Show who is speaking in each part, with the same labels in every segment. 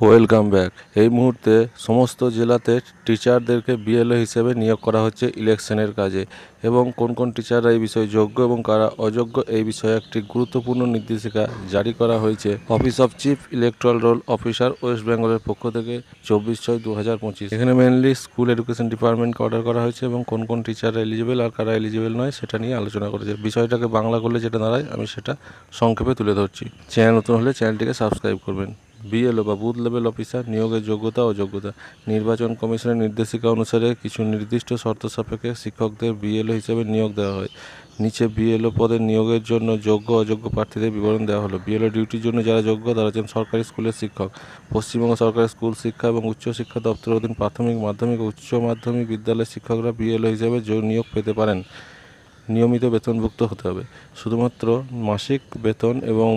Speaker 1: Welcome back. এই মুহূর্তে সমস্ত জেলাতে টিচারদেরকে বিএলও হিসেবে নিয়োগ করা হচ্ছে ইলেকশনের কাজে, এবং কোন কোন টিচাররা এই বিষয়ে যোগ্য এবং কারা অযোগ্য এই বিষয়ে একটি গুরুত্বপূর্ণ নির্দেশিকা জারি করা হয়েছে office of chief electoral roll officer West বেঙ্গলের পক্ষ থেকে 24/6/2025। এখানে মেনলি স্কুল এডুকেশন ডিপার্টমেন্টকে অর্ডার করা হয়েছে এবং কোন কোন টিচাররা এলিজিবল আর কারা এলিজিবল নয় সেটা নিয়ে আলোচনা করেছে। বিষয়টাকে বাংলা করলে যেটা দাঁড়ায় আমি সেটা সংক্ষেপে তুলে ধরছি। চ্যানেল নতুন হলে চ্যানেলটিকে সাবস্ক্রাইব করবেন। বিএলও বা বুথ লেভেল অফিসার নিয়োগের যোগ্যতা অযোগ্যতা। নির্বাচন কমিশনের নির্দেশিকা অনুসারে কিছু নির্দিষ্ট শর্ত সাপেক্ষে শিক্ষকদের বিএলও হিসেবে নিয়োগ দেওয়া হয়। নিচে বিএলও পদের নিয়োগের জন্য যোগ্য অযোগ্য প্রার্থীদের বিবরণ দেওয়া হলো। বিএলও ডিউটির জন্য যারা যোগ্য তারা হচ্ছেন সরকারি স্কুলের শিক্ষক। পশ্চিমবঙ্গ সরকারি স্কুল শিক্ষা এবং উচ্চশিক্ষা দপ্তরের অধীন প্রাথমিক, মাধ্যমিক ও উচ্চ মাধ্যমিক বিদ্যালয়ের শিক্ষকরা বিএলও হিসেবে নিয়োগ পেতে পারেন। নিয়মিত বেতনভুক্ত হতে হবে। শুধুমাত্র মাসিক বেতন এবং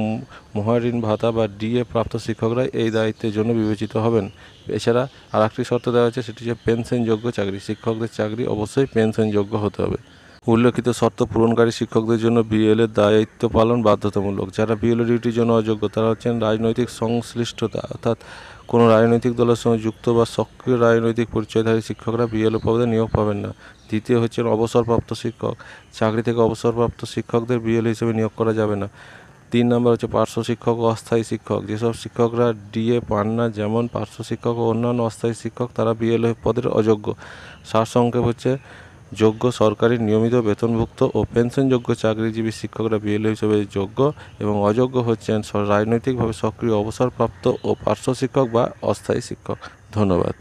Speaker 1: মহাঋণ ভাতা বা ডিএ প্রাপ্ত শিক্ষকরা এই দায়িত্বের জন্য বিবেচিত হবেন। এছাড়া আর একটি শর্ত দেওয়া হয়েছে, সেটি হচ্ছে পেনশনযোগ্য চাকরি। শিক্ষকদের চাকরি অবশ্যই পেনশনযোগ্য হতে হবে। উল্লেখিত শর্ত পূরণকারী শিক্ষকদের জন্য বিএলএর দায়িত্ব পালন বাধ্যতামূলক। যারা বিএলও ডিউটির জন্য অযোগ্য তারা হচ্ছেন রাজনৈতিক সংশ্লিষ্টতা অর্থাৎ কোনো রাজনৈতিক দলের সঙ্গে যুক্ত বা সক্রিয় রাজনৈতিক পরিচয়ধারী শিক্ষকরা বিএলও পদে নিয়োগ পাবেন না। দ্বিতীয় হচ্ছেন অবসরপ্রাপ্ত শিক্ষক। চাকরি থেকে অবসরপ্রাপ্ত শিক্ষকদের বিএলও হিসেবে নিয়োগ করা যাবে না। 3 নম্বর হচ্ছে পার্শ্ব শিক্ষক ও অস্থায়ী শিক্ষক। যেসব শিক্ষকরা ডিএ পান না, যেমন পার্শ্ব শিক্ষক ও অন্যান্য অস্থায়ী শিক্ষক, তারা বিএলও পদের অযোগ্য। সারসংক্ষেপ হচ্ছে, যোগ্য সরকারি নিয়মিত বেতনভুক্ত ও পেনশনযোগ্য চাকরিজীবী শিক্ষকরা বিএলও হিসেবে যোগ্য, এবং অযোগ্য হচ্ছেন রাজনৈতিকভাবে সক্রিয় অবসরপ্রাপ্ত ও পার্শ্ব শিক্ষক বা অস্থায়ী শিক্ষক। ধন্যবাদ।